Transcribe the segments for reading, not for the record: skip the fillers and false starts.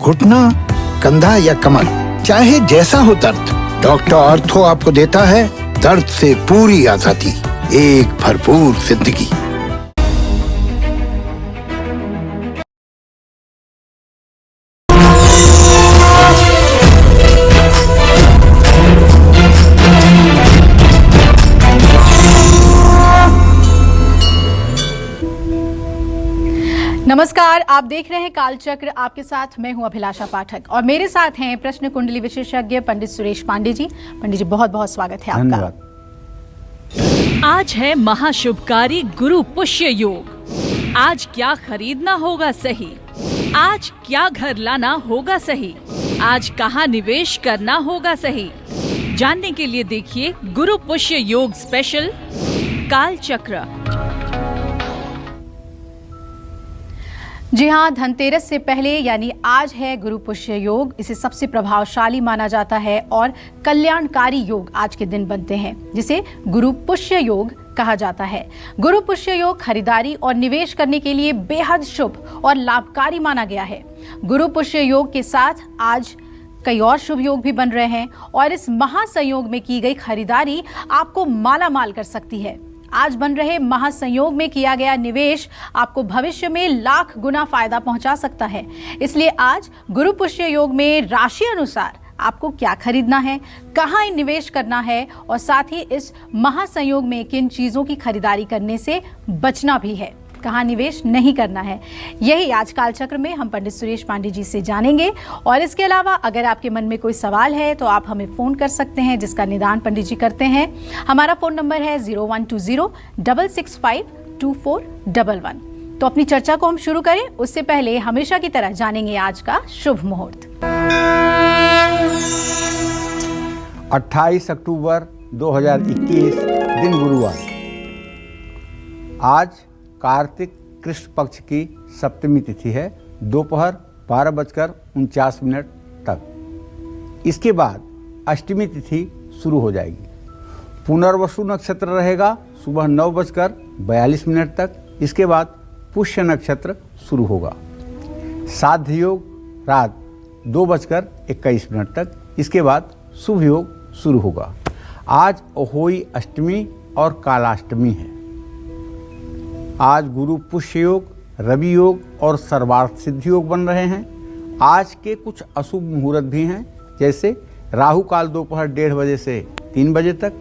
घुटना, कंधा या कमर, चाहे जैसा हो दर्द, डॉक्टर ऑर्थो आपको देता है दर्द से पूरी आजादी, एक भरपूर जिंदगी। नमस्कार, आप देख रहे हैं कालचक्र। आपके साथ मैं हूं अभिलाषा पाठक और मेरे साथ हैं प्रश्न कुंडली विशेषज्ञ पंडित सुरेश पांडे जी। पंडित जी, बहुत बहुत स्वागत है आपका। आज है महाशुभकारी गुरु पुष्य योग। आज क्या खरीदना होगा सही, आज क्या घर लाना होगा सही, आज कहाँ निवेश करना होगा सही, जानने के लिए देखिए गुरु पुष्य योग स्पेशल कालचक्र। जी हाँ, धनतेरस से पहले यानी आज है गुरु पुष्य योग। इसे सबसे प्रभावशाली माना जाता है और कल्याणकारी योग आज के दिन बनते हैं, जिसे गुरु पुष्य योग कहा जाता है। गुरु पुष्य योग खरीदारी और निवेश करने के लिए बेहद शुभ और लाभकारी माना गया है। गुरु पुष्य योग के साथ आज कई और शुभ योग भी बन रहे हैं और इस महासंयोग में की गई खरीदारी आपको माला माल कर सकती है। आज बन रहे महासंयोग में किया गया निवेश आपको भविष्य में लाख गुना फायदा पहुंचा सकता है। इसलिए आज गुरु पुष्य योग में राशि अनुसार आपको क्या खरीदना है, कहाँ निवेश करना है और साथ ही इस महासंयोग में किन चीजों की खरीदारी करने से बचना भी है, कहाँ निवेश नहीं करना है, यही आज कालचक्र में हम पंडित सुरेश पांडे जी से जानेंगे। और इसके अलावा अगर आपके मन में कोई सवाल है तो आप हमें फ़ोन कर सकते हैं, जिसका निदान पंडित जी करते हैं। हमारा फ़ोन नंबर है 0120-665-2411। तो अपनी चर्चा को हम शुरू करें उससे पहले हमेशा की तरह जानेंगे आज का शुभ मुहूर्त। 28 अक्टूबर 2021 दिन गुरुवार। आज कार्तिक कृष्ण पक्ष की सप्तमी तिथि है, दोपहर 12:49 तक। इसके बाद अष्टमी तिथि शुरू हो जाएगी। पुनर्वसु नक्षत्र रहेगा सुबह 9:42 तक। इसके बाद पुष्य नक्षत्र शुरू होगा। साध्य योग रात 2:21 तक। इसके बाद शुभ योग शुरू होगा। आज अहोई अष्टमी और कालाष्टमी है। आज गुरु पुष्य योग, रवि योग और सर्वार्थ सिद्धि योग बन रहे हैं। आज के कुछ अशुभ मुहूर्त भी हैं, जैसे राहु काल दोपहर 1:30 बजे से 3 बजे तक,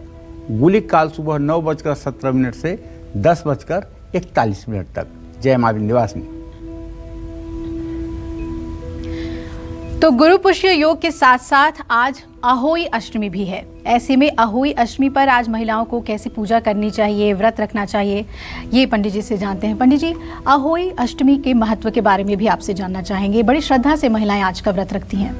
गुलिक काल सुबह 9:17 से 10:41 तक। जय मां विंध्यवासिनी। तो गुरु पुष्य योग के साथ साथ आज अहोई अष्टमी भी है। ऐसे में अहोई अष्टमी पर आज महिलाओं को कैसे पूजा करनी चाहिए, व्रत रखना चाहिए, ये पंडित जी से जानते हैं। पंडित जी, अहोई अष्टमी के महत्व के बारे में भी आपसे जानना चाहेंगे। बड़ी श्रद्धा से महिलाएं आज का व्रत रखती हैं।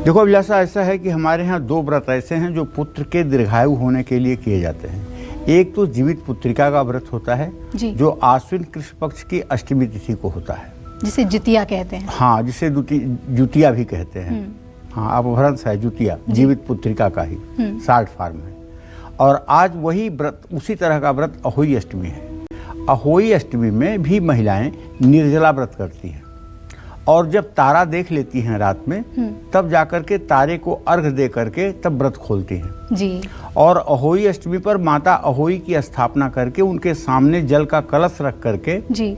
देखो अभिलाषा, ऐसा है कि हमारे यहाँ 2 व्रत ऐसे हैं जो पुत्र के दीर्घायु होने के लिए किए जाते हैं। एक तो जीवित पुत्रिका का व्रत होता है जो आश्विन कृष्ण पक्ष की अष्टमी तिथि को होता है, जिसे जितिया कहते हैं। हाँ, जिसे जुतिया भी कहते हैं। हाँ, अपभ्रंश है जुतिया, जीवित पुत्रिका का ही शार्ट फॉर्म है। और आज वही व्रत, उसी तरह का व्रत अहोई अष्टमी है। अहोई अष्टमी में भी महिलाएं निर्जला व्रत करती हैं और जब तारा देख लेती हैं रात में, तब जाकर के तारे को अर्घ दे करके तब व्रत खोलती हैं जी। और अहोई अष्टमी पर माता अहोई की स्थापना करके उनके सामने जल का कलश रख करके जी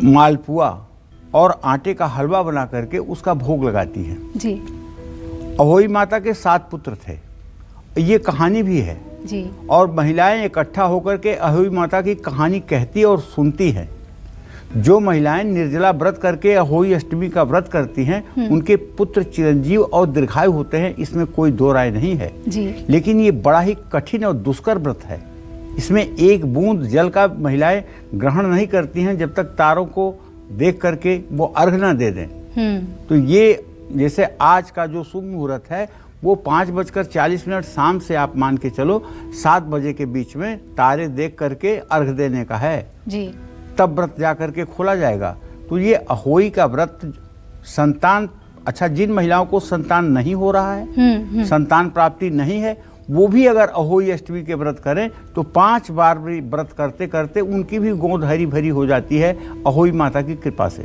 मालपुआ और आटे का हलवा बना करके उसका भोग लगाती है जी। अहोई माता के 7 पुत्र थे, ये कहानी भी है जी। और महिलाएं इकट्ठा होकर के अहोई माता की कहानी कहती और सुनती हैं। जो महिलाएं निर्जला व्रत करके अहोई अष्टमी का व्रत करती हैं, उनके पुत्र चिरंजीव और दीर्घायु होते हैं, इसमें कोई दो राय नहीं है जी। लेकिन ये बड़ा ही कठिन और दुष्कर व्रत है। इसमें एक बूंद जल का महिलाएं ग्रहण नहीं करती हैं जब तक तारों को देख करके वो अर्घ न दे दें। तो ये जैसे आज का जो शुभ मुहूर्त है वो 5:40 शाम से आप मान के चलो 7 बजे के बीच में तारे देख करके अर्घ देने का है जी। तब व्रत जा करके खोला जाएगा। तो ये अहोई का व्रत संतान, अच्छा जिन महिलाओं को संतान नहीं हो रहा है, संतान प्राप्ति नहीं है, वो भी अगर अहोई अष्टमी के व्रत करें तो 5 बार भी व्रत करते करते उनकी भी गोद हरी भरी हो जाती है अहोई माता की कृपा से।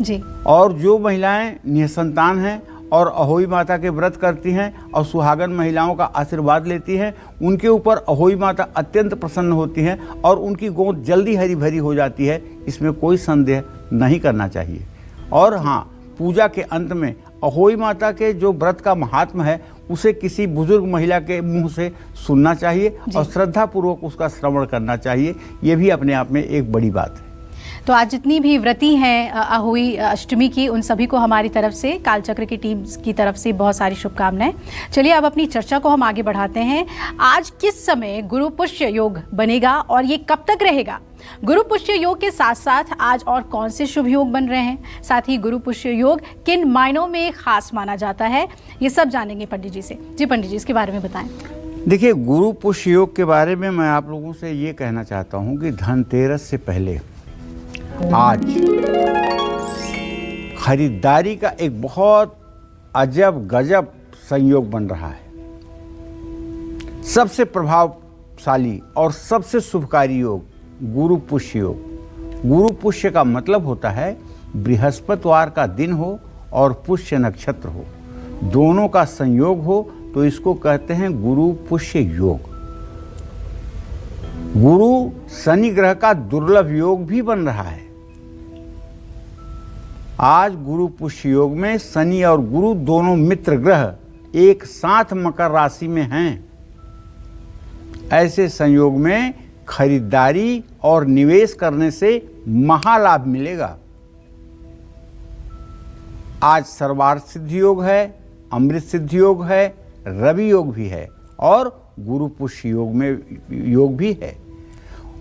जी। और जो महिलाएं निसंतान हैं और अहोई माता के व्रत करती हैं और सुहागन महिलाओं का आशीर्वाद लेती हैं, उनके ऊपर अहोई माता अत्यंत प्रसन्न होती हैं और उनकी गोद जल्दी हरी भरी हो जाती है। इसमें कोई संदेह नहीं करना चाहिए। और हाँ, पूजा के अंत में अहोई माता के जो व्रत का महात्म है उसे किसी बुजुर्ग महिला के मुंह से सुनना चाहिए और श्रद्धापूर्वक उसका श्रवण करना चाहिए। ये भी अपने आप में एक बड़ी बात है। तो आज जितनी भी व्रती हैं अहोई अष्टमी की, उन सभी को हमारी तरफ से, कालचक्र की टीम की तरफ से बहुत सारी शुभकामनाएं। चलिए अब अपनी चर्चा को हम आगे बढ़ाते हैं। आज किस समय गुरु पुष्य योग बनेगा और ये कब तक रहेगा? गुरु पुष्य योग के साथ साथ आज और कौन से शुभ योग बन रहे हैं? साथ ही गुरु पुष्य योग किन मायनों में खास माना जाता है? ये सब जानेंगे पंडित जी से। जी पंडित जी, इसके बारे में बताएं। देखिए, गुरु पुष्य योग के बारे में मैं आप लोगों से ये कहना चाहता हूँ कि धनतेरस से पहले आज खरीदारी का एक बहुत अजब गजब संयोग बन रहा है। सबसे प्रभावशाली और सबसे शुभकारी योग गुरु पुष्य योग। गुरु पुष्य का मतलब होता है बृहस्पतिवार का दिन हो और पुष्य नक्षत्र हो, दोनों का संयोग हो तो इसको कहते हैं गुरु पुष्य योग। गुरु शनि ग्रह का दुर्लभ योग भी बन रहा है। आज गुरु पुष्य योग में शनि और गुरु दोनों मित्र ग्रह एक साथ मकर राशि में हैं। ऐसे संयोग में खरीदारी और निवेश करने से महालाभ मिलेगा। आज सर्वार्थ सिद्धि योग है, अमृत सिद्धि योग है, रवि योग भी है और गुरु पुष्य योग में योग भी है।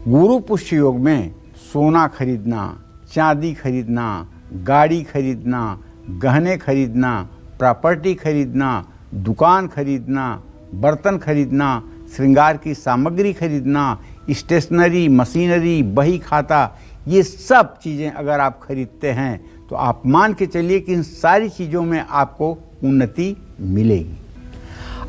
गुरु पुष्य योग में सोना खरीदना, चांदी खरीदना, गाड़ी खरीदना, गहने खरीदना, प्रॉपर्टी खरीदना, दुकान खरीदना, बर्तन खरीदना, श्रृंगार की सामग्री खरीदना, स्टेशनरी, मशीनरी, बही खाता, ये सब चीज़ें अगर आप खरीदते हैं तो आप मान के चलिए कि इन सारी चीज़ों में आपको उन्नति मिलेगी।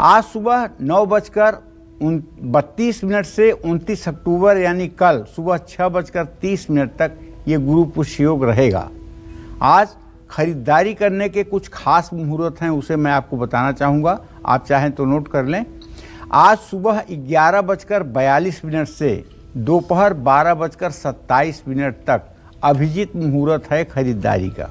आज सुबह 9:32 से 29 अक्टूबर यानी कल सुबह 6:30 तक ये गुरु पुष्य योग रहेगा। आज खरीदारी करने के कुछ खास मुहूर्त हैं, उसे मैं आपको बताना चाहूँगा, आप चाहें तो नोट कर लें। आज सुबह 11:42 से दोपहर 12:27 तक अभिजीत मुहूर्त है खरीदारी का।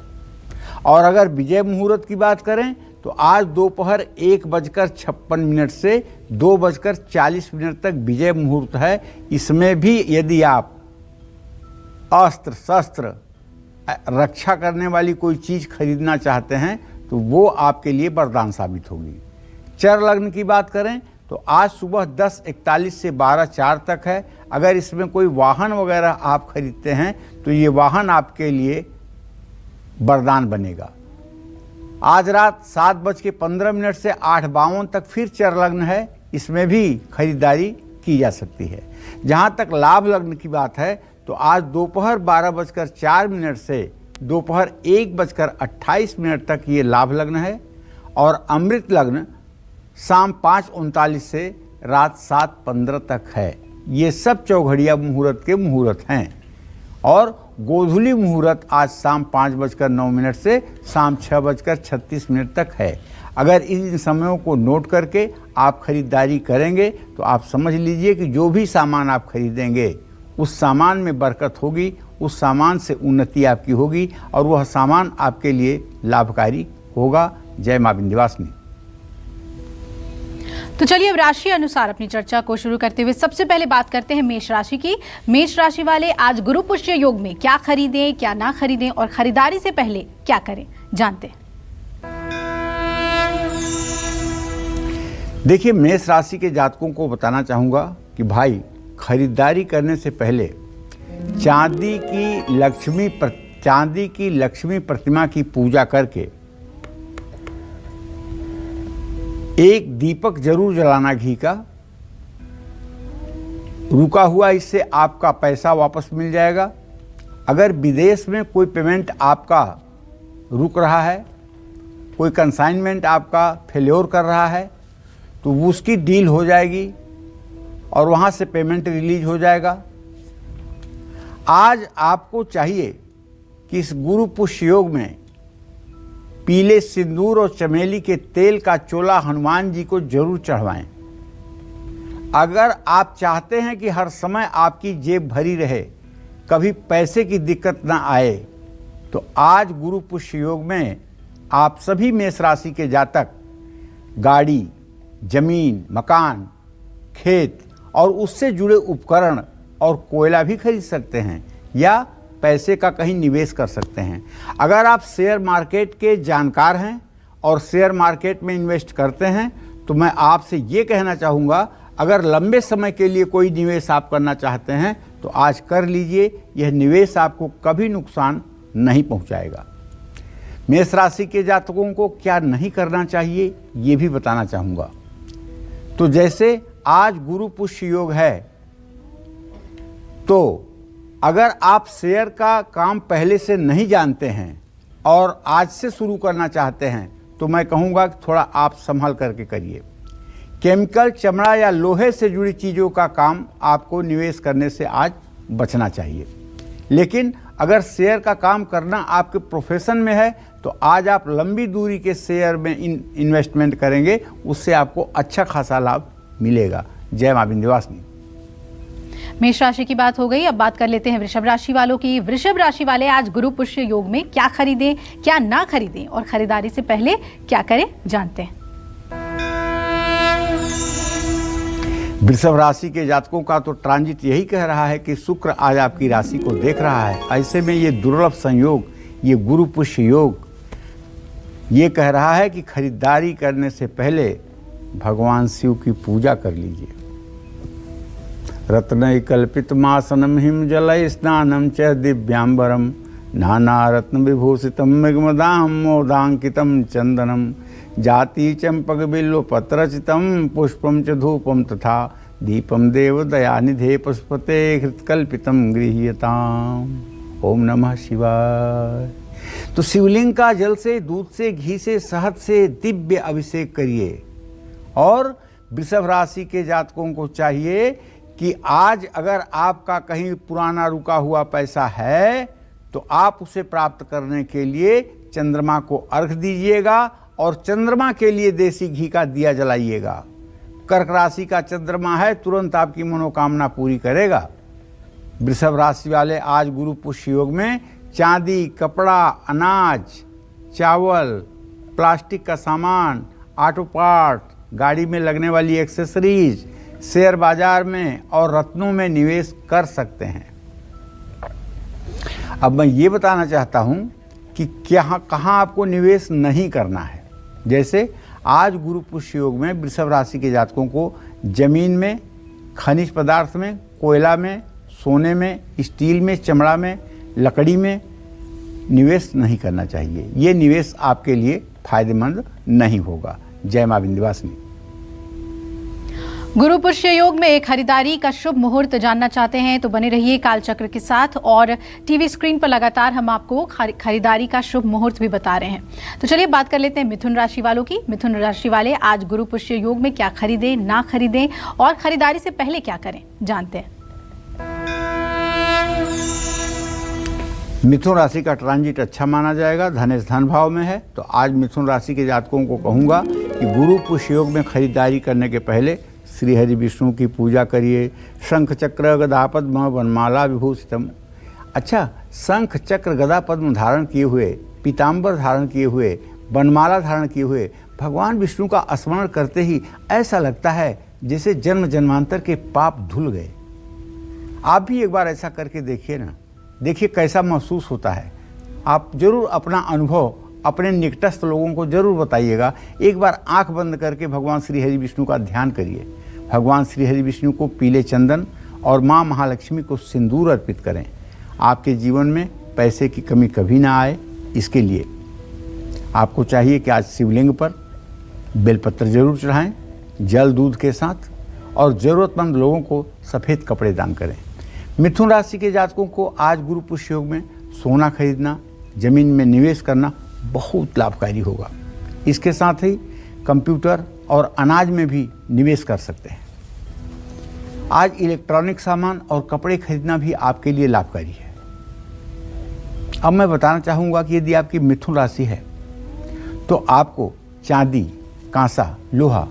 और अगर विजय मुहूर्त की बात करें तो आज दोपहर 1:56 से 2:40 तक विजय मुहूर्त है। इसमें भी यदि आप अस्त्र शस्त्र रक्षा करने वाली कोई चीज़ खरीदना चाहते हैं तो वो आपके लिए वरदान साबित होगी। चर लग्न की बात करें तो आज सुबह 10:41 से 12:04 तक है। अगर इसमें कोई वाहन वगैरह आप खरीदते हैं तो ये वाहन आपके लिए वरदान बनेगा। आज रात 7:15 से 8:52 तक फिर चर लग्न है, इसमें भी खरीदारी की जा सकती है। जहाँ तक लाभ लग्न की बात है तो आज दोपहर 12:04 से दोपहर 1:28 तक ये लाभ लग्न है और अमृत लग्न शाम 5:39 से रात 7:15 तक है। ये सब चौघड़िया मुहूर्त के मुहूर्त हैं। और गोधूली मुहूर्त आज शाम 5:09 से शाम 6:36 तक है। अगर इन समयों को नोट करके आप खरीदारी करेंगे तो आप समझ लीजिए कि जो भी सामान आप खरीदेंगे उस सामान में बरकत होगी, उस सामान से उन्नति आपकी होगी और वह सामान आपके लिए लाभकारी होगा। जय मां विंध्यवासिनी। तो चलिए अब राशि अनुसार अपनी चर्चा को शुरू करते हुए सबसे पहले बात करते हैं मेष राशि की। मेष राशि वाले आज गुरु पुष्य योग में क्या खरीदें, क्या ना खरीदें और खरीदारी से पहले क्या करें, जानते हैं। देखिए, मेष राशि के जातकों को बताना चाहूँगा कि भाई खरीदारी करने से पहले चांदी की लक्ष्मी प्रतिमा की पूजा करके एक दीपक जरूर जलाना घी का। रुका हुआ इससे आपका पैसा वापस मिल जाएगा। अगर विदेश में कोई पेमेंट आपका रुक रहा है, कोई कंसाइनमेंट आपका फेल्योर कर रहा है तो उसकी डील हो जाएगी और वहाँ से पेमेंट रिलीज हो जाएगा। आज आपको चाहिए कि इस गुरु पुष्य योग में पीले सिंदूर और चमेली के तेल का चोला हनुमान जी को जरूर चढ़वाएं। अगर आप चाहते हैं कि हर समय आपकी जेब भरी रहे, कभी पैसे की दिक्कत ना आए, तो आज गुरु पुष्य योग में आप सभी मेष राशि के जातक गाड़ी, जमीन, मकान, खेत और उससे जुड़े उपकरण और कोयला भी खरीद सकते हैं या पैसे का कहीं निवेश कर सकते हैं। अगर आप शेयर मार्केट के जानकार हैं और शेयर मार्केट में इन्वेस्ट करते हैं तो मैं आपसे ये कहना चाहूँगा, अगर लंबे समय के लिए कोई निवेश आप करना चाहते हैं तो आज कर लीजिए। यह निवेश आपको कभी नुकसान नहीं पहुंचाएगा। मेष राशि के जातकों को क्या नहीं करना चाहिए ये भी बताना चाहूँगा। तो जैसे आज गुरु पुष्य योग है, तो अगर आप शेयर का काम पहले से नहीं जानते हैं और आज से शुरू करना चाहते हैं तो मैं कहूँगा कि थोड़ा आप संभल करके करिए। केमिकल, चमड़ा या लोहे से जुड़ी चीज़ों का काम आपको निवेश करने से आज बचना चाहिए। लेकिन अगर शेयर का काम करना आपके प्रोफेशन में है तो आज आप लंबी दूरी के शेयर में इन्वेस्टमेंट करेंगे, उससे आपको अच्छा खासा लाभ मिलेगा। जय मां विंध्यवासिनी। मेष राशि की बात हो गई, अब बात कर लेते हैं वृषभ राशि वालों की। वृषभ राशि वाले आज गुरु पुष्य योग में क्या खरीदें, क्या ना खरीदें और खरीदारी से पहले क्या करें, जानते हैं। वृषभ राशि के जातकों का तो ट्रांजिट यही कह रहा है कि शुक्र आज आपकी राशि को देख रहा है। ऐसे में ये दुर्लभ संयोग, ये गुरु पुष्य योग ये कह रहा है कि खरीदारी करने से पहले भगवान शिव की पूजा कर लीजिए। रत्न कल्पित मासनम हिम जल स्नानम च दिव्यांबरम नाना रत्न विभूषितम मृगमदाम मोदांकितम चंदनम जाति चंपक बिल्व पत्रचितम पुष्पम च धूपम तथा दीपम देव दयानिधे पुष्पते हृत्कल्पितम गृह्यताम। ओम नमः शिवाय। तो शिवलिंग का जल से, दूध से, घी से, शहद से दिव्य अभिषेक करिए। और वृषभ राशि के जातकों को चाहिए कि आज अगर आपका कहीं पुराना रुका हुआ पैसा है तो आप उसे प्राप्त करने के लिए चंद्रमा को अर्घ दीजिएगा और चंद्रमा के लिए देसी घी का दिया जलाइएगा। कर्क राशि का चंद्रमा है, तुरंत आपकी मनोकामना पूरी करेगा। वृषभ राशि वाले आज गुरु पुष्य योग में चांदी, कपड़ा, अनाज, चावल, प्लास्टिक का सामान, ऑटो पार्ट, गाड़ी में लगने वाली एक्सेसरीज, शेयर बाजार में और रत्नों में निवेश कर सकते हैं। अब मैं ये बताना चाहता हूं कि कहाँ आपको निवेश नहीं करना है। जैसे आज गुरु पुष्य योग में वृषभ राशि के जातकों को जमीन में, खनिज पदार्थ में, कोयला में, सोने में, स्टील में, चमड़ा में, लकड़ी में निवेश नहीं करना चाहिए। ये निवेश आपके लिए फायदेमंद नहीं होगा। जय मां विंध्यवासिनी। गुरु पुष्य योग में खरीदारी का शुभ मुहूर्त जानना चाहते हैं तो बने रहिए कालचक्र के साथ, और टीवी स्क्रीन पर लगातार हम आपको खरीदारी का शुभ मुहूर्त भी बता रहे हैं। तो चलिए बात कर लेते हैं मिथुन राशि वालों की। मिथुन राशि वाले आज गुरु पुष्य योग में क्या खरीदें, ना खरीदें और खरीदारी से पहले क्या करें, जानते हैं। मिथुन राशि का ट्रांजिट अच्छा माना जाएगा, धनेश धन भाव में है। तो आज मिथुन राशि के जातकों को कहूँगा कि गुरु पुष्य योग में खरीदारी करने के पहले श्री हरि विष्णु की पूजा करिए। शंख चक्र गदा पद्म वनमाला विभूषितम। अच्छा, शंख चक्र गदा पद्म धारण किए हुए, पीताम्बर धारण किए हुए, वनमाला धारण किए हुए भगवान विष्णु का स्मरण करते ही ऐसा लगता है जैसे जन्म जन्मांतर के पाप धुल गए। आप भी एक बार ऐसा करके देखिए ना, देखिए कैसा महसूस होता है। आप जरूर अपना अनुभव अपने निकटस्थ लोगों को जरूर बताइएगा। एक बार आंख बंद करके भगवान श्री हरि विष्णु का ध्यान करिए। भगवान श्री हरि विष्णु को पीले चंदन और माँ महालक्ष्मी को सिंदूर अर्पित करें। आपके जीवन में पैसे की कमी कभी ना आए, इसके लिए आपको चाहिए कि आज शिवलिंग पर बेलपत्र जरूर चढ़ाएं, जल दूध के साथ, और ज़रूरतमंद लोगों को सफ़ेद कपड़े दान करें। मिथुन राशि के जातकों को आज गुरु पुष्य योग में सोना खरीदना, जमीन में निवेश करना बहुत लाभकारी होगा। इसके साथ ही कंप्यूटर और अनाज में भी निवेश कर सकते हैं। आज इलेक्ट्रॉनिक सामान और कपड़े खरीदना भी आपके लिए लाभकारी है। अब मैं बताना चाहूँगा कि यदि आपकी मिथुन राशि है तो आपको चांदी, कांसा, लोहा,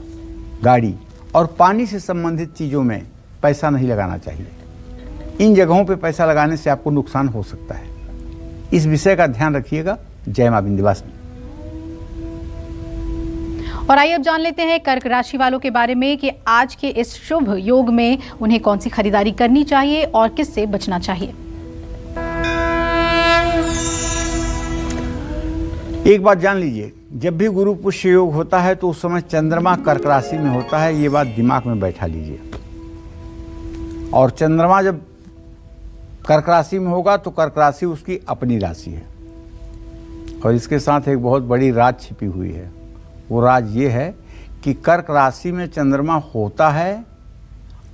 गाड़ी और पानी से संबंधित चीज़ों में पैसा नहीं लगाना चाहिए। इन जगहों पे पैसा लगाने से आपको नुकसान हो सकता है। इस विषय का ध्यान रखिएगा। जय मां विंध्यवासिनी। और आइए अब जान लेते हैं कर्क राशि वालों के बारे में कि आज के इस शुभ योग में उन्हें कौन सी खरीदारी करनी चाहिए और किससे बचना चाहिए। एक बात जान लीजिए, जब भी गुरु पुष्य योग होता है तो उस समय चंद्रमा कर्क राशि में होता है। ये बात दिमाग में बैठा लीजिए। और चंद्रमा जब कर्क राशि में होगा तो कर्क राशि उसकी अपनी राशि है। और इसके साथ एक बहुत बड़ी राज छिपी हुई है। वो राज ये है कि कर्क राशि में चंद्रमा होता है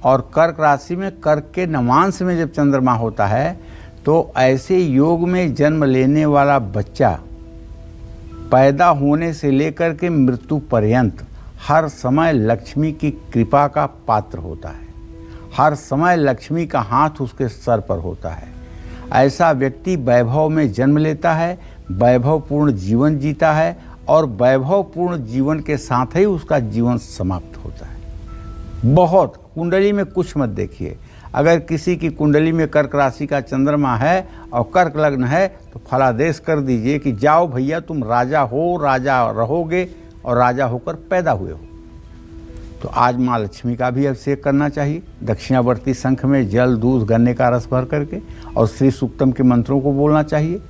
और कर्क राशि में कर्क के नवांश में जब चंद्रमा होता है तो ऐसे योग में जन्म लेने वाला बच्चा पैदा होने से लेकर के मृत्यु पर्यंत हर समय लक्ष्मी की कृपा का पात्र होता है। हर समय लक्ष्मी का हाथ उसके सर पर होता है। ऐसा व्यक्ति वैभव में जन्म लेता है, वैभवपूर्ण जीवन जीता है और वैभवपूर्ण जीवन के साथ ही उसका जीवन समाप्त होता है। बहुत कुंडली में कुछ मत देखिए। अगर किसी की कुंडली में कर्क राशि का चंद्रमा है और कर्क लग्न है तो फलादेश कर दीजिए कि जाओ भैया, तुम राजा हो, राजा रहोगे और राजा होकर पैदा हुए हो। तो आज माँ लक्ष्मी का भी अभिषेक करना चाहिए। दक्षिणावर्ती शंख में जल, दूध, गन्ने का रस भर करके और श्री सूक्तम के मंत्रों को बोलना चाहिए।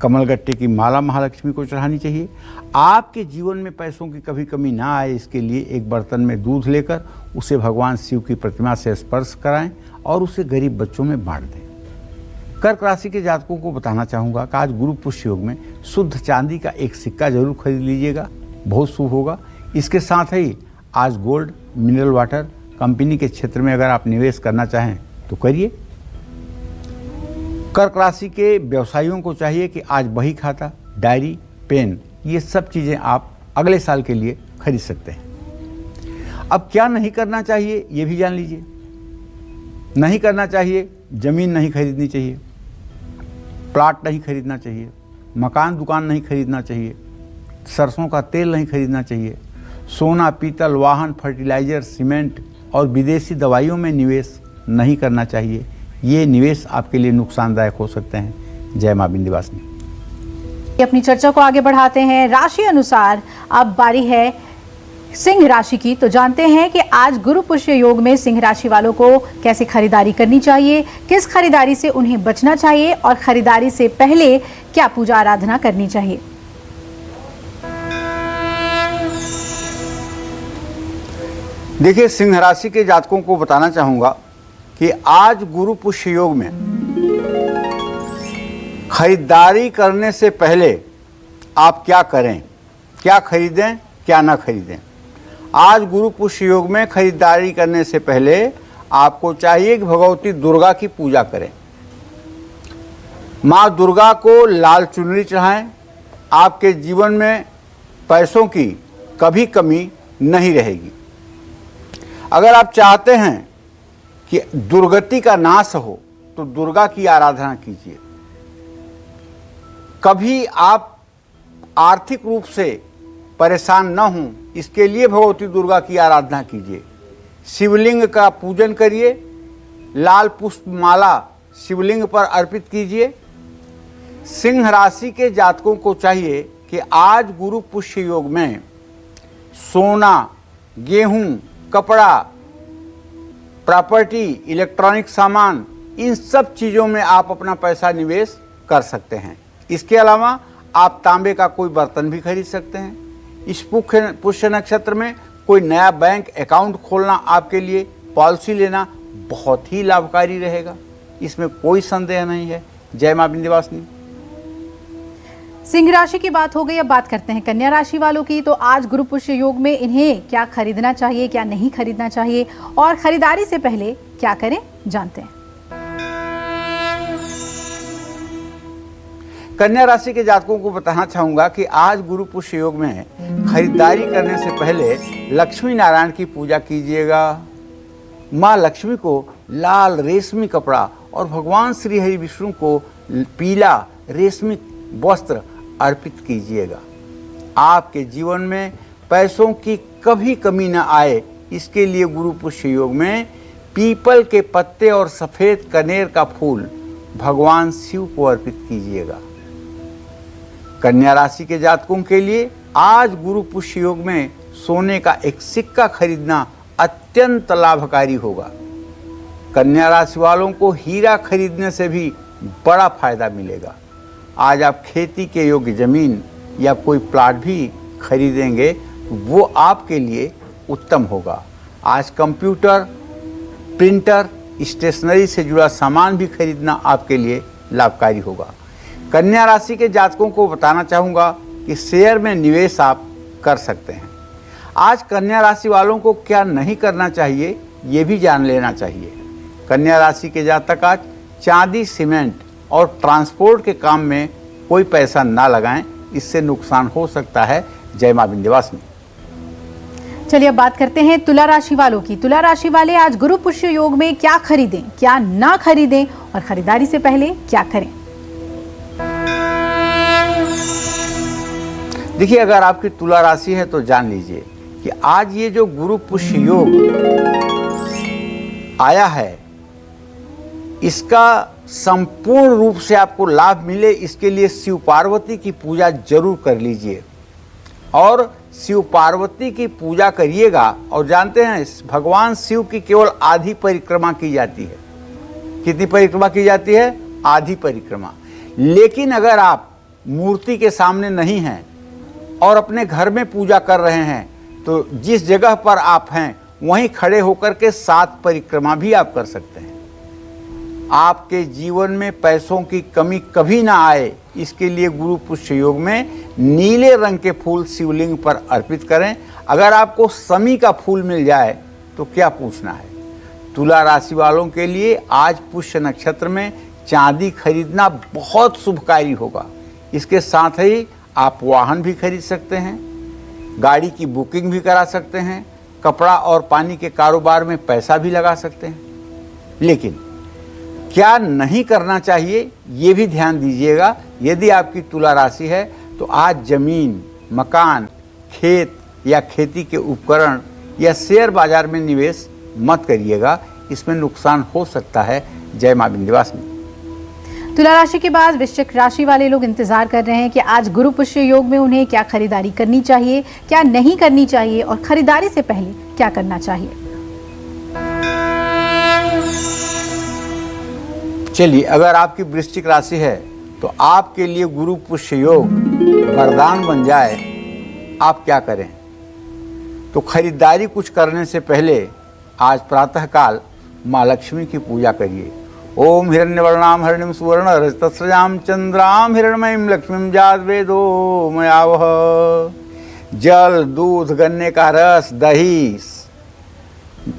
कमलगट्टे की माला महालक्ष्मी को चढ़ानी चाहिए। आपके जीवन में पैसों की कभी कमी ना आए, इसके लिए एक बर्तन में दूध लेकर उसे भगवान शिव की प्रतिमा से स्पर्श कराएं और उसे गरीब बच्चों में बांट दें। कर्क राशि के जातकों को बताना चाहूँगा कि आज गुरु पुष्य योग में शुद्ध चांदी का एक सिक्का जरूर खरीद लीजिएगा, बहुत शुभ होगा। इसके साथ ही आज गोल्ड, मिनरल वाटर कंपनी के क्षेत्र में अगर आप निवेश करना चाहें तो करिए। कर्क राशि के व्यवसायियों को चाहिए कि आज बही खाता, डायरी, पेन, ये सब चीज़ें आप अगले साल के लिए खरीद सकते हैं। अब क्या नहीं करना चाहिए ये भी जान लीजिए। नहीं करना चाहिए, ज़मीन नहीं खरीदनी चाहिए, प्लाट नहीं खरीदना चाहिए, मकान दुकान नहीं खरीदना चाहिए, सरसों का तेल नहीं खरीदना चाहिए, सोना, पीतल, वाहन, फर्टिलाइजर, सीमेंट और विदेशी दवाइयों में निवेश नहीं करना चाहिए। ये निवेश आपके लिए नुकसानदायक हो सकते हैं। जय मां विंध्यवासिनी। अपनी चर्चा को आगे बढ़ाते हैं। राशि अनुसार अब बारी है सिंह राशि की, तो जानते हैं कि आज गुरु पुष्य योग में सिंह राशि वालों को कैसे खरीदारी करनी चाहिए, किस खरीदारी से उन्हें बचना चाहिए और खरीदारी से पहले क्या पूजा आराधना करनी चाहिए। देखिए, सिंह राशि के जातकों को बताना चाहूंगा कि आज गुरु पुष्य योग में खरीदारी करने से पहले आप क्या करें, क्या खरीदें, क्या ना खरीदें। आज गुरु पुष्य योग में खरीदारी करने से पहले आपको चाहिए कि भगवती दुर्गा की पूजा करें। माँ दुर्गा को लाल चुनरी चढ़ाएं। आपके जीवन में पैसों की कभी कमी नहीं रहेगी। अगर आप चाहते हैं कि दुर्गति का नाश हो तो दुर्गा की आराधना कीजिए। कभी आप आर्थिक रूप से परेशान न हों, इसके लिए भगवती दुर्गा की आराधना कीजिए। शिवलिंग का पूजन करिए, लाल पुष्प माला शिवलिंग पर अर्पित कीजिए। सिंह राशि के जातकों को चाहिए कि आज गुरु पुष्य योग में सोना, गेहूं, कपड़ा, प्रॉपर्टी, इलेक्ट्रॉनिक सामान, इन सब चीज़ों में आप अपना पैसा निवेश कर सकते हैं। इसके अलावा आप तांबे का कोई बर्तन भी खरीद सकते हैं। इस पुष्य नक्षत्र में कोई नया बैंक अकाउंट खोलना आपके लिए, पॉलिसी लेना बहुत ही लाभकारी रहेगा, इसमें कोई संदेह नहीं है। जय मां विंध्यवासिनी। सिंह राशि की बात हो गई, अब बात करते हैं कन्या राशि वालों की। तो आज गुरु पुष्य योग में इन्हें क्या खरीदना चाहिए, क्या नहीं खरीदना चाहिए और खरीदारी से पहले क्या करें, जानते हैं। कन्या राशि के जातकों को बताना चाहूंगा कि आज गुरु पुष्य योग में खरीदारी करने से पहले लक्ष्मी नारायण की पूजा कीजिएगा। माँ लक्ष्मी को लाल रेशमी कपड़ा और भगवान श्री हरि विष्णु को पीला रेशमी वस्त्र अर्पित कीजिएगा। आपके जीवन में पैसों की कभी कमी न आए, इसके लिए गुरु पुष्य योग में पीपल के पत्ते और सफेद कनेर का फूल भगवान शिव को अर्पित कीजिएगा। कन्या राशि के जातकों के लिए आज गुरु पुष्य योग में सोने का एक सिक्का खरीदना अत्यंत लाभकारी होगा। कन्या राशि वालों को हीरा खरीदने से भी बड़ा फायदा मिलेगा। आज आप खेती के योग्य जमीन या कोई प्लाट भी खरीदेंगे वो आपके लिए उत्तम होगा। आज कंप्यूटर, प्रिंटर, स्टेशनरी से जुड़ा सामान भी खरीदना आपके लिए लाभकारी होगा। कन्या राशि के जातकों को बताना चाहूँगा कि शेयर में निवेश आप कर सकते हैं। आज कन्या राशि वालों को क्या नहीं करना चाहिए ये भी जान लेना चाहिए। कन्या राशि के जातक आज चांदी, सीमेंट और ट्रांसपोर्ट के काम में कोई पैसा ना लगाएं, इससे नुकसान हो सकता है। जय मां विंध्यवासिनी। चलिए अब बात करते हैं तुला राशि वालों की। तुला राशि वाले आज गुरु पुष्य योग में क्या खरीदें, क्या ना खरीदें और खरीदारी से पहले क्या करें? देखिए, अगर आपकी तुला राशि है तो जान लीजिए कि आज ये जो गुरु पुष्य योग आया है, इसका संपूर्ण रूप से आपको लाभ मिले, इसके लिए शिव पार्वती की पूजा जरूर कर लीजिए। और शिव पार्वती की पूजा करिएगा। और जानते हैं, भगवान शिव की केवल आधी परिक्रमा की जाती है। कितनी परिक्रमा की जाती है? आधी परिक्रमा। लेकिन अगर आप मूर्ति के सामने नहीं हैं और अपने घर में पूजा कर रहे हैं, तो जिस जगह पर आप हैं वहीं खड़े होकर के 7 परिक्रमा भी आप कर सकते हैं। आपके जीवन में पैसों की कमी कभी ना आए, इसके लिए गुरु पुष्य योग में नीले रंग के फूल शिवलिंग पर अर्पित करें। अगर आपको शमी का फूल मिल जाए तो क्या पूछना है। तुला राशि वालों के लिए आज पुष्य नक्षत्र में चांदी खरीदना बहुत शुभकारी होगा। इसके साथ ही आप वाहन भी खरीद सकते हैं, गाड़ी की बुकिंग भी करा सकते हैं, कपड़ा और पानी के कारोबार में पैसा भी लगा सकते हैं। लेकिन क्या नहीं करना चाहिए ये भी ध्यान दीजिएगा। यदि आपकी तुला राशि है तो आज जमीन, मकान, खेत या खेती के उपकरण या शेयर बाजार में निवेश मत करिएगा, इसमें नुकसान हो सकता है। जय मां विंध्यवासिनी। तुला राशि के बाद वृश्चिक राशि वाले लोग इंतजार कर रहे हैं कि आज गुरु पुष्य योग में उन्हें क्या खरीदारी करनी चाहिए, क्या नहीं करनी चाहिए और खरीदारी से पहले क्या करना चाहिए। चलिए, अगर आपकी वृश्चिक राशि है तो आपके लिए गुरु पुष्य योग वरदान बन जाए, आप क्या करें? तो खरीदारी कुछ करने से पहले आज प्रातःकाल माँ लक्ष्मी की पूजा करिए। ओम हिरण्यवर्णाम हरिणीम सुवर्ण रजतस्रजाम चंद्राम हिरण्मयीं लक्ष्मीं जातवेदो मयावह। जल, दूध, गन्ने का रस, दही,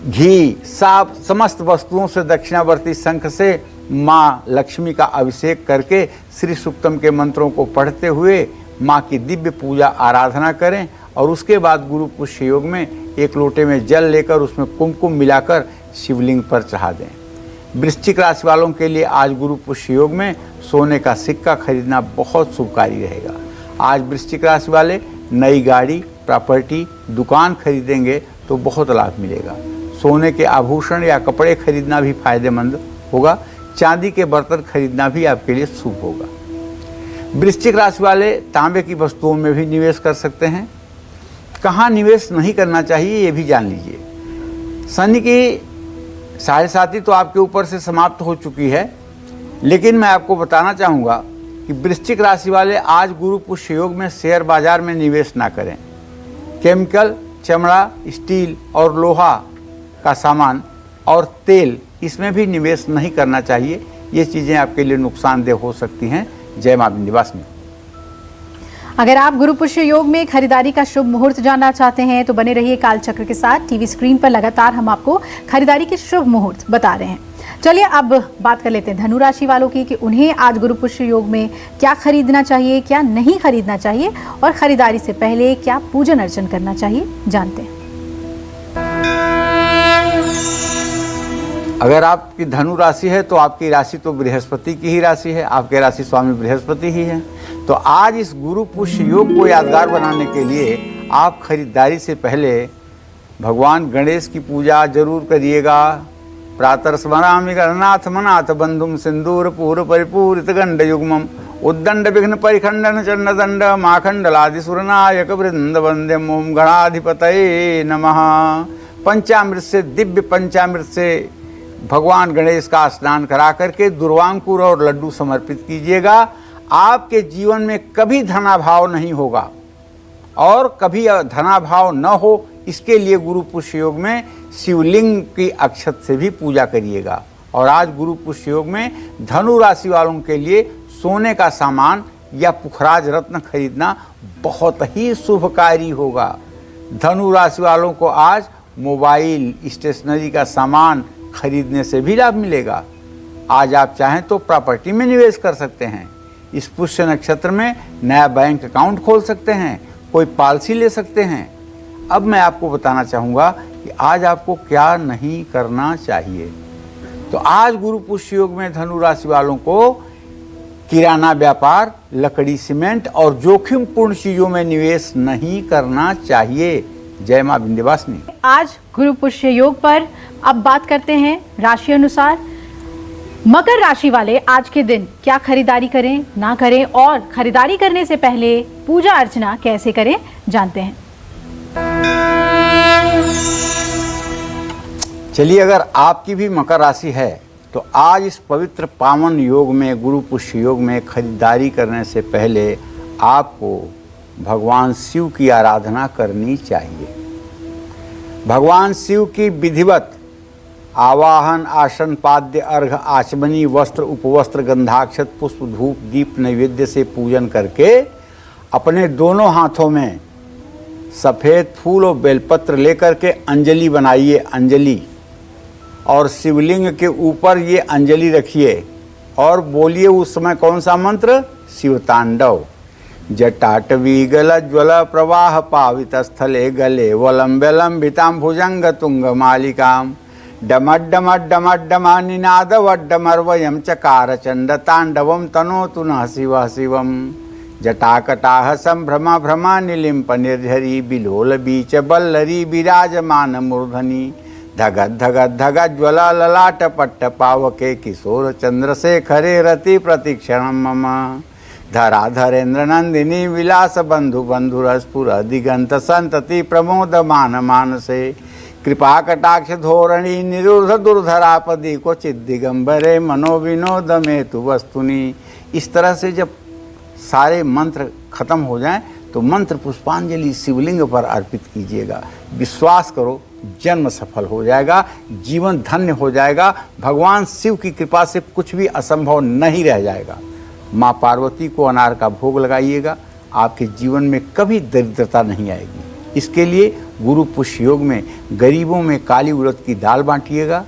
घी, साफ समस्त वस्तुओं से दक्षिणावर्ती शंख से माँ लक्ष्मी का अभिषेक करके श्री सूक्तम के मंत्रों को पढ़ते हुए माँ की दिव्य पूजा आराधना करें। और उसके बाद गुरु पुष्य योग में एक लोटे में जल लेकर उसमें कुमकुम मिलाकर शिवलिंग पर चढ़ा दें। वृश्चिक राशि वालों के लिए आज गुरु पुष्य योग में सोने का सिक्का खरीदना बहुत शुभकारी रहेगा। आज वृश्चिक राशि वाले नई गाड़ी, प्रॉपर्टी, दुकान खरीदेंगे तो बहुत लाभ मिलेगा। सोने के आभूषण या कपड़े खरीदना भी फायदेमंद होगा। चांदी के बर्तन खरीदना भी आपके लिए शुभ होगा। वृश्चिक राशि वाले तांबे की वस्तुओं में भी निवेश कर सकते हैं। कहाँ निवेश नहीं करना चाहिए ये भी जान लीजिए। शनि की 7.5 तो आपके ऊपर से समाप्त हो चुकी है, लेकिन मैं आपको बताना चाहूँगा कि वृश्चिक राशि वाले आज गुरु पुष्य योग में शेयर बाजार में निवेश ना करें। केमिकल, चमड़ा, स्टील और लोहा का सामान और तेल, इसमें भी निवेश नहीं करना चाहिए। ये चीज़ें आपके लिए नुकसानदेह हो सकती हैं। जय मां विंध्यवासिनी। अगर आप गुरु पुष्य योग में खरीदारी का शुभ मुहूर्त जानना चाहते हैं तो बने रहिए कालचक्र के साथ। टीवी स्क्रीन पर लगातार हम आपको खरीदारी के शुभ मुहूर्त बता रहे हैं। चलिए अब बात कर लेते हैं धनु राशि वालों की कि उन्हें आज गुरु पुष्य योग में क्या खरीदना चाहिए, क्या नहीं खरीदना चाहिए और खरीदारी से पहले क्या पूजन अर्चन करना चाहिए, जानते हैं। अगर आपकी धनु राशि है तो आपकी राशि तो बृहस्पति की ही राशि है, आपके राशि स्वामी बृहस्पति ही है। तो आज इस गुरु पुष्य योग को यादगार बनाने के लिए आप खरीदारी से पहले भगवान गणेश की पूजा जरूर करिएगा। प्रातः स्मरामि गणनाथ मनाथ बंधुम सिंदूर पूर परिपूरित गंड युग्मम उद्दंड विघ्न परिखंडन चंड दंड माखंडलादि सुरनायक वृंद वंद्यम ओम गणाधिपतये नमः। पंचामृत से, दिव्य पंचामृत से भगवान गणेश का स्नान करा करके दुर्वांकुर और लड्डू समर्पित कीजिएगा। आपके जीवन में कभी धनाभाव नहीं होगा और कभी धनाभाव न हो, इसके लिए गुरु पुष्य योग में शिवलिंग की अक्षत से भी पूजा करिएगा। और आज गुरु पुष्य योग में धनु राशि वालों के लिए सोने का सामान या पुखराज रत्न खरीदना बहुत ही शुभकारी होगा। धनु राशि वालों को आज मोबाइल, स्टेशनरी का सामान खरीदने से भी लाभ मिलेगा। आज आप चाहें तो प्रॉपर्टी में निवेश कर सकते हैं। इस पुष्य नक्षत्र में नया बैंक अकाउंट खोल सकते हैं, कोई पॉलिसी ले सकते हैं। अब मैं आपको बताना चाहूँगा कि आज आपको क्या नहीं करना चाहिए। तो आज गुरु पुष्य योग में धनु राशि वालों को किराना व्यापार, लकड़ी, सीमेंट और जोखिमपूर्ण चीजों में निवेश नहीं करना चाहिए। जय मां विंध्यवासिनी। आज गुरु पुष्य योग पर अब बात करते हैं राशि अनुसार। मकर राशि वाले आज के दिन क्या खरीदारी करें, ना करें, और खरीदारी करने से पहले पूजा अर्चना कैसे करें, जानते हैं। चलिए, अगर आपकी भी मकर राशि है तो आज इस पवित्र पावन योग में, गुरु पुष्य योग में खरीदारी करने से पहले आपको भगवान शिव की आराधना करनी चाहिए। भगवान शिव की विधिवत आवाहन, आसन, पाद्य, अर्घ, आचमनी, वस्त्र, उपवस्त्र, गंधाक्षत, पुष्प, धूप, दीप, नैवेद्य से पूजन करके अपने दोनों हाथों में सफ़ेद फूल और बेलपत्र लेकर के अंजलि बनाइए, अंजलि, और शिवलिंग के ऊपर ये अंजलि रखिए और बोलिए उस समय कौन सा मंत्र? शिव तांडव। जटाटवी गल ज्वल प्रवाह पावित स्थले गले वलंबिताम भुजंग तुंग मालिकाम डमड्डमड्डमड्डमा निनाद वड्डमर्वयम चकार चंड तांडवम तनोतु नः शिवः शिवम। जटाकटाह संभ्रमा भ्रमा निलिम्प निर्झरी बिलोल बीच बल्लरी विराजमान मूर्धनि धगद धगद धगद ज्वला ललाट पट्ट पावके किशोर चंद्रशेखरे रति प्रतिक्षणम मम। धरा धरेन्द्र नंदिनी विलास बंधु बंधुरस्फुर दिगंत संतति प्रमोदमान मानसे कृपा कटाक्ष धोरणी निरुद्ध दुर्धरापदी को चिद्दिगंबरे मनोविनोद में तु वस्तुनि। इस तरह से जब सारे मंत्र खत्म हो जाएं तो मंत्र पुष्पांजलि शिवलिंग पर अर्पित कीजिएगा। विश्वास करो, जन्म सफल हो जाएगा, जीवन धन्य हो जाएगा। भगवान शिव की कृपा से कुछ भी असंभव नहीं रह जाएगा। माँ पार्वती को अनार का भोग लगाइएगा, आपके जीवन में कभी दरिद्रता नहीं आएगी। इसके लिए गुरु पुष्य योग में गरीबों में काली उड़द की दाल बांटिएगा।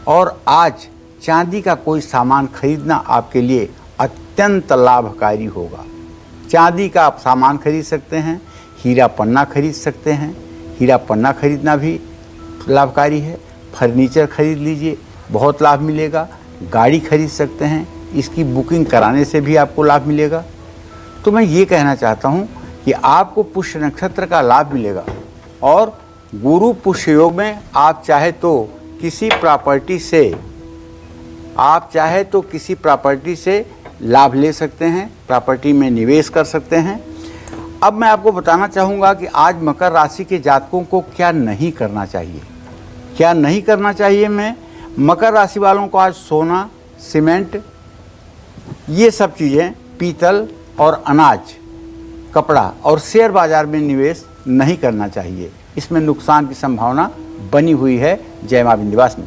और आज चांदी का कोई सामान खरीदना आपके लिए अत्यंत लाभकारी होगा। चांदी का आप सामान खरीद सकते हैं, हीरा पन्ना खरीद सकते हैं, हीरा पन्ना खरीदना भी लाभकारी है। फर्नीचर खरीद लीजिए, बहुत लाभ मिलेगा। गाड़ी खरीद सकते हैं, इसकी बुकिंग कराने से भी आपको लाभ मिलेगा। तो मैं ये कहना चाहता हूँ कि आपको पुष्य नक्षत्र का लाभ मिलेगा। और गुरु पुष्य योग में आप चाहे तो किसी प्रॉपर्टी से लाभ ले सकते हैं, प्रॉपर्टी में निवेश कर सकते हैं। अब मैं आपको बताना चाहूँगा कि आज मकर राशि के जातकों को क्या नहीं करना चाहिए। क्या नहीं करना चाहिए मैं मकर राशि वालों को आज सोना, सीमेंट, ये सब चीज़ें, पीतल और अनाज, कपड़ा और शेयर बाजार में निवेश नहीं करना चाहिए। इसमें नुकसान की संभावना बनी हुई है। जय मां विंध्यवासिनी।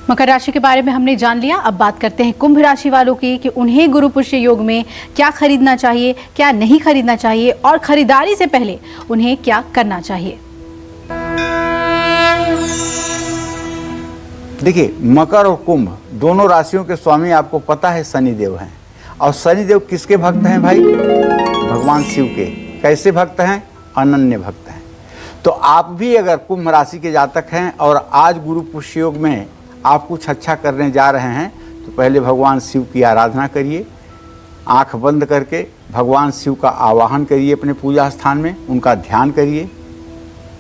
मकर राशि के बारे में हमने जान लिया। अब बात करते हैं कुंभ राशि वालों की कि उन्हें गुरु पुष्य योग में क्या खरीदना चाहिए, क्या नहीं खरीदना चाहिए, और खरीदारी से पहले उन्हें क्या करना चाहिए। देखिए, मकर और कुंभ दोनों राशियों के स्वामी आपको पता है शनिदेव हैं। और शनिदेव किसके भक्त हैं भाई? भगवान शिव के। कैसे भक्त हैं? अनन्य भक्त हैं। तो आप भी अगर कुंभ राशि के जातक हैं और आज गुरु पुष्य योग में आप कुछ अच्छा करने जा रहे हैं, तो पहले भगवान शिव की आराधना करिए। आंख बंद करके भगवान शिव का आवाहन करिए, अपने पूजा स्थान में उनका ध्यान करिए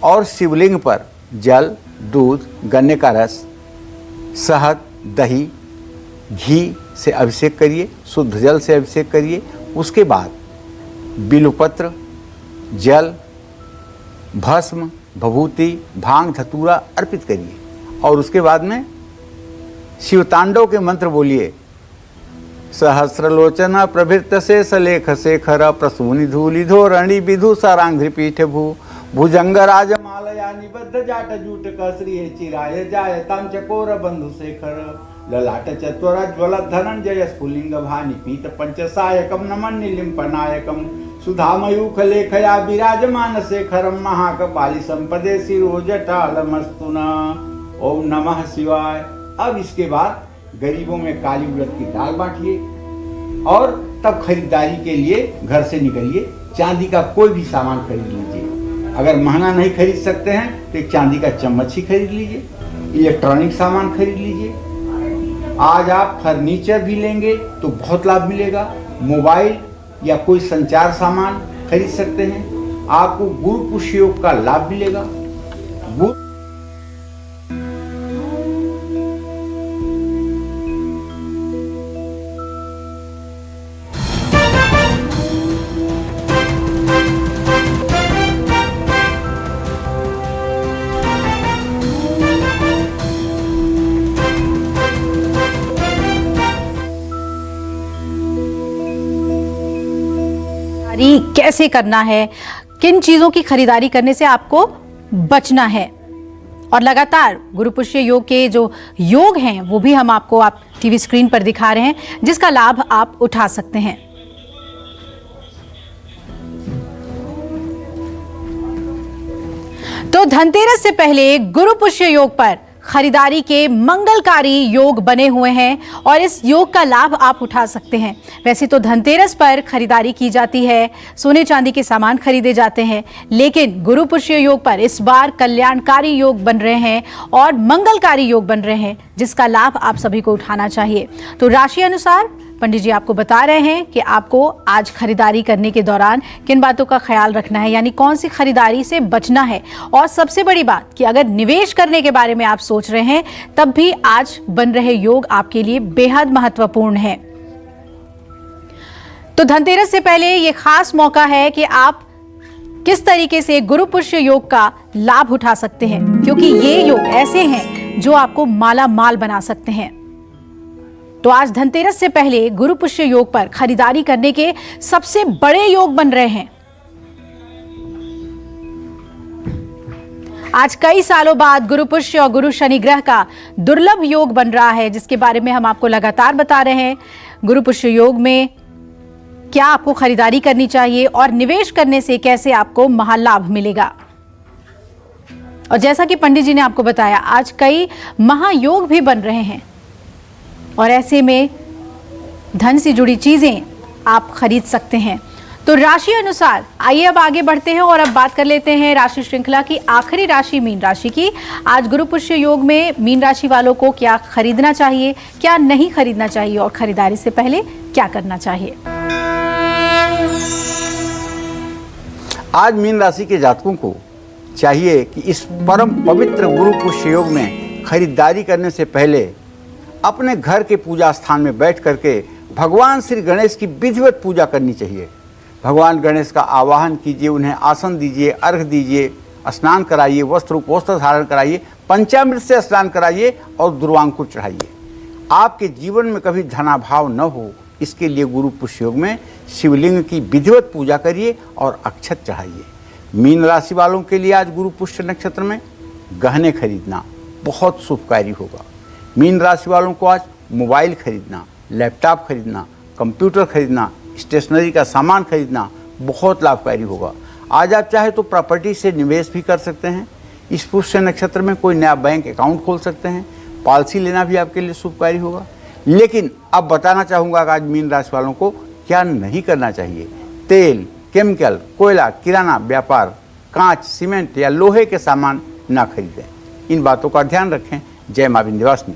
और शिवलिंग पर जल, दूध, गन्ने का रस, शहद, दही, घी से अभिषेक करिए, शुद्ध जल से अभिषेक करिए। उसके बाद बिल्वपत्र, जल, भस्म, भभूति, भांग, धतूरा अर्पित करिए और उसके बाद में शिवतांडव के मंत्र बोलिए। सहस्रलोचन प्रभृत से सलेख शेखर प्रसूनि धूलि धोरणि विधु सारांघ्रि पीठ भू भुजंग राज मालया निबद्ध जाट जूट श्री चिराय जाय ताम चकोर बंधु शेखर ललाट चत्वरा ज्वल धनंजय स्फुलिंग भानि पीत पंचसायकम नमन निलिंपनायकम सुधामयूख लेखया विराजमान शेखरम महाकपाली संपदे शिरोजटालमस्तुना। ओम नमः शिवाय। अब इसके बाद गरीबों में काली उड़द की दाल बांटिए और तब खरीदारी के लिए घर से निकलिए। चांदी का कोई भी सामान खरीद लीजिए। अगर महंगा नहीं खरीद सकते हैं तो एक चांदी का चम्मच ही खरीद लीजिए। इलेक्ट्रॉनिक सामान खरीद लीजिए। आज आप फर्नीचर भी लेंगे तो बहुत लाभ मिलेगा। मोबाइल या कोई संचार सामान खरीद सकते हैं, आपको गुरु पुष्य योग का लाभ मिलेगा। कैसे करना है, किन चीजों की खरीदारी करने से आपको बचना है, और लगातार गुरु पुष्य योग के जो योग हैं वो भी हम आपको टीवी स्क्रीन पर दिखा रहे हैं, जिसका लाभ आप उठा सकते हैं। तो धनतेरस से पहले गुरु पुष्य योग पर खरीदारी के मंगलकारी योग बने हुए हैं और इस योग का लाभ आप उठा सकते हैं। वैसे तो धनतेरस पर खरीदारी की जाती है, सोने चांदी के सामान खरीदे जाते हैं, लेकिन गुरु पुष्य योग पर इस बार कल्याणकारी योग बन रहे हैं और मंगलकारी योग बन रहे हैं, जिसका लाभ आप सभी को उठाना चाहिए। तो राशि अनुसार पंडित जी आपको बता रहे हैं कि आपको आज खरीदारी करने के दौरान किन बातों का ख्याल रखना है, यानी कौन सी खरीदारी से बचना है। और सबसे बड़ी बात कि अगर निवेश करने के बारे में आप सोच रहे हैं, तब भी आज बन रहे योग आपके लिए बेहद महत्वपूर्ण है। तो धनतेरस से पहले ये खास मौका है कि आप किस तरीके से गुरु पुष्य योग का लाभ उठा सकते हैं, क्योंकि ये योग ऐसे हैं जो आपको माला माल बना सकते हैं। तो आज धनतेरस से पहले गुरु पुष्य योग पर खरीदारी करने के सबसे बड़े योग बन रहे हैं। आज कई सालों बाद गुरु पुष्य और गुरु शनि ग्रह का दुर्लभ योग बन रहा है, जिसके बारे में हम आपको लगातार बता रहे हैं। गुरु पुष्य योग में क्या आपको खरीदारी करनी चाहिए और निवेश करने से कैसे आपको महालाभ मिलेगा। और जैसा कि पंडित जी ने आपको बताया, आज कई महायोग भी बन रहे हैं और ऐसे में धन से जुड़ी चीजें आप खरीद सकते हैं। तो राशि अनुसार आइए अब आगे बढ़ते हैं और अब बात कर लेते हैं राशि श्रृंखला की आखिरी राशि मीन राशि की। आज गुरु पुष्य योग में मीन राशि वालों को क्या खरीदना चाहिए, क्या नहीं खरीदना चाहिए और खरीदारी से पहले क्या करना चाहिए। आज मीन राशि के जातकों को चाहिए कि इस परम पवित्र गुरु पुष्य योग में खरीदारी करने से पहले अपने घर के पूजा स्थान में बैठ करके भगवान श्री गणेश की विधिवत पूजा करनी चाहिए। भगवान गणेश का आवाहन कीजिए, उन्हें आसन दीजिए, अर्घ दीजिए, स्नान कराइए, वस्त्र धारण कराइए, पंचामृत से स्नान कराइए और दुर्वांकुर चढ़ाइए। आपके जीवन में कभी धनाभाव न हो, इसके लिए गुरु पुष्य योग में शिवलिंग की विधिवत पूजा करिए और अक्षत चढ़ाइए। मीन राशि वालों के लिए आज गुरु पुष्य नक्षत्र में गहने खरीदना बहुत शुभकारी होगा। मीन राशि वालों को आज मोबाइल खरीदना, लैपटॉप खरीदना, कंप्यूटर खरीदना, स्टेशनरी का सामान खरीदना बहुत लाभकारी होगा। आज आप चाहे तो प्रॉपर्टी से निवेश भी कर सकते हैं। इस पुष्य नक्षत्र में कोई नया बैंक अकाउंट खोल सकते हैं। पॉलिसी लेना भी आपके लिए शुभकारी होगा। लेकिन अब बताना चाहूँगा कि आज मीन राशि वालों को क्या नहीं करना चाहिए। तेल, केमिकल, कोयला, किराना व्यापार कांच, सीमेंट या लोहे के सामान ना खरीदें। इन बातों का ध्यान रखें। जय मां विंध्यवासिनी।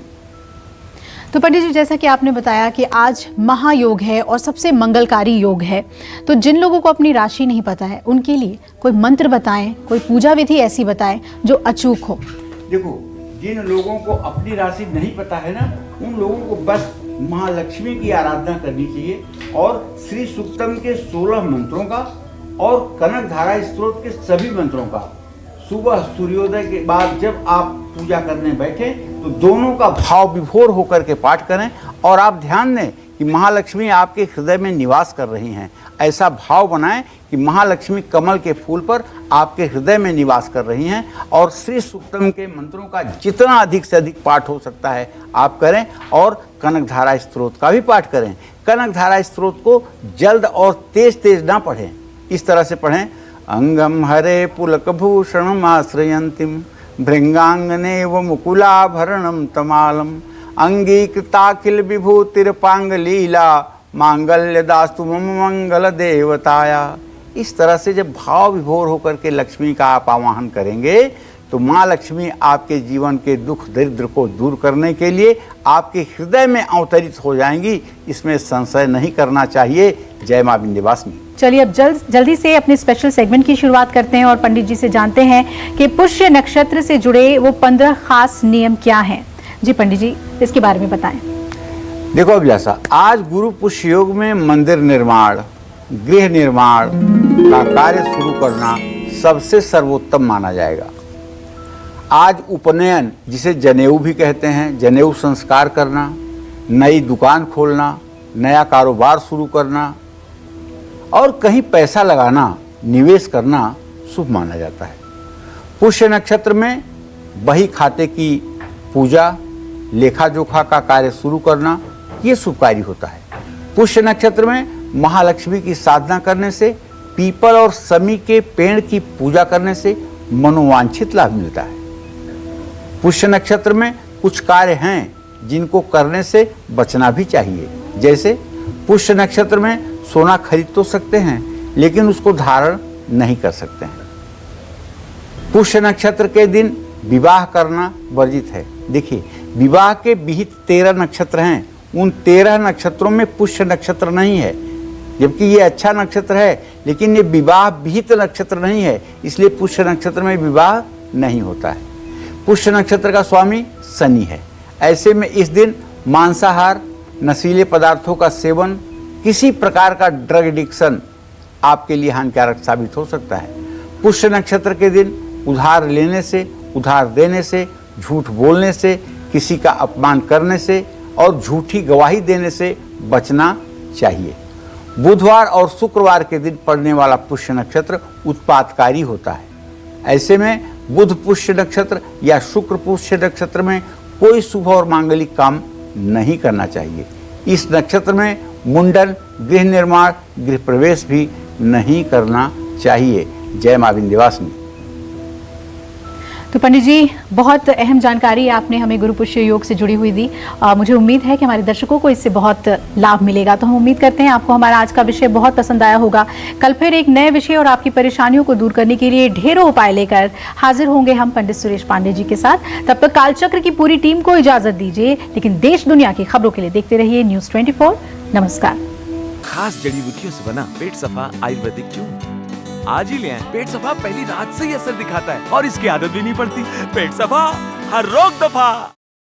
तो पंडित जी, जैसा कि आपने बताया कि आज महायोग है और सबसे मंगलकारी योग है, तो जिन लोगों को अपनी राशि नहीं पता है उनके लिए कोई मंत्र बताएं, कोई पूजा विधि ऐसी बताएं जो अचूक हो। देखो, जिन लोगों को अपनी राशि नहीं पता है ना, उन लोगों को बस महालक्ष्मी की आराधना करनी चाहिए और श्री सूक्तम के 16 मंत्रों का और कनक धारा स्त्रोत के सभी मंत्रों का सुबह सूर्योदय के बाद जब आप पूजा करने बैठे तो दोनों का भाव विभोर होकर के पाठ करें। और आप ध्यान दें कि महालक्ष्मी आपके हृदय में निवास कर रही हैं। ऐसा भाव बनाएं कि महालक्ष्मी कमल के फूल पर आपके हृदय में निवास कर रही हैं और श्री सूक्तम के मंत्रों का जितना अधिक से अधिक पाठ हो सकता है आप करें और कनक धारा स्त्रोत का भी पाठ करें। कनक धारा स्त्रोत को जल्द और तेज तेज ना पढ़ें, इस तरह से पढ़ें। अंगम हरे पुलक भूषणम आश्रयंतिम भृंगांगनेव मुकुलाभरणम तमालम अंगीकृताखिल विभूतिरपांग लीला मांगल्य दास्तु मम मंगल देवताया। इस तरह से जब भाव विभोर होकर के लक्ष्मी का आप आवाहन करेंगे तो माँ लक्ष्मी आपके जीवन के दुख दरिद्र को दूर करने के लिए आपके हृदय में अवतरित हो जाएंगी। इसमें संशय नहीं करना चाहिए। जय माँ विंध्यवासिनी। चलिए अब जल्दी से अपने स्पेशल सेगमेंट की शुरुआत करते हैं और पंडित जी से जानते हैं कि पुष्य नक्षत्र से जुड़े वो 15 खास नियम क्या हैं। जी पंडित जी, इसके बारे में बताएं। देखो अभिलाषा, आज गुरु पुष्य योग में मंदिर निर्माण, गृह निर्माण का कार्य शुरू करना सबसे सर्वोत्तम माना जाएगा। आज उपनयन, जिसे जनेऊ भी कहते हैं, जनेऊ संस्कार करना, नई दुकान खोलना, नया कारोबार शुरू करना और कहीं पैसा लगाना, निवेश करना शुभ माना जाता है। पुष्य नक्षत्र में बही खाते की पूजा, लेखा जोखा का कार्य शुरू करना ये शुभ कार्य होता है। पुष्य नक्षत्र में महालक्ष्मी की साधना करने से, पीपल और समी के पेड़ की पूजा करने से मनोवांछित लाभ मिलता है। पुष्य नक्षत्र में कुछ कार्य हैं जिनको करने से बचना भी चाहिए। जैसे पुष्य नक्षत्र में सोना खरीद तो सकते हैं लेकिन उसको धारण नहीं कर सकते हैं। पुष्य नक्षत्र के दिन विवाह करना वर्जित है। देखिए, विवाह के विहित 13 नक्षत्र हैं, उन 13 नक्षत्रों में पुष्य नक्षत्र नहीं है, जबकि ये अच्छा नक्षत्र है लेकिन ये विवाह विहित नक्षत्र नहीं है, इसलिए पुष्य नक्षत्र में विवाह नहीं होता है। पुष्य नक्षत्र का स्वामी शनि है। ऐसे में इस दिन मांसाहार, नशीले पदार्थों का सेवन, किसी प्रकार का ड्रग एडिक्शन आपके लिए हानिकारक साबित हो सकता है। पुष्य नक्षत्र के दिन उधार लेने से, उधार देने से, झूठ बोलने से, किसी का अपमान करने से और झूठी गवाही देने से बचना चाहिए। बुधवार और शुक्रवार के दिन पड़ने वाला पुष्य नक्षत्र उत्पातकारी होता है। ऐसे में बुध पुष्य नक्षत्र या शुक्र पुष्य नक्षत्र में कोई शुभ और मांगलिक काम नहीं करना चाहिए। इस नक्षत्र में मुंडन, गृह निर्माण, गृह प्रवेश भी नहीं करना चाहिए। जय मां विंध्यवासिनी। तो पंडित जी, बहुत अहम जानकारी आपने हमें गुरु पुष्य योग से जुड़ी हुई दी। मुझे उम्मीद है कि हमारे दर्शकों को इससे बहुत लाभ मिलेगा। तो हम उम्मीद करते हैं आपको हमारा आज का विषय बहुत पसंद आया होगा। कल फिर एक नए विषय और आपकी परेशानियों को दूर करने के लिए ढेरों उपाय लेकर हाजिर होंगे हम पंडित सुरेश पांडे जी के साथ। तब तक कालचक्र की पूरी टीम को इजाजत दीजिए, लेकिन देश दुनिया की खबरों के लिए देखते रहिए न्यूज़ 24। नमस्कार। खास जड़ी बूटियों से बना पेट सफा आयुर्वेदिक चूर्ण आज ही ले आएं। पेट सफा पहली रात से ही असर दिखाता है और इसकी आदत भी नहीं पड़ती। पेट सफा, हर रोग दफा।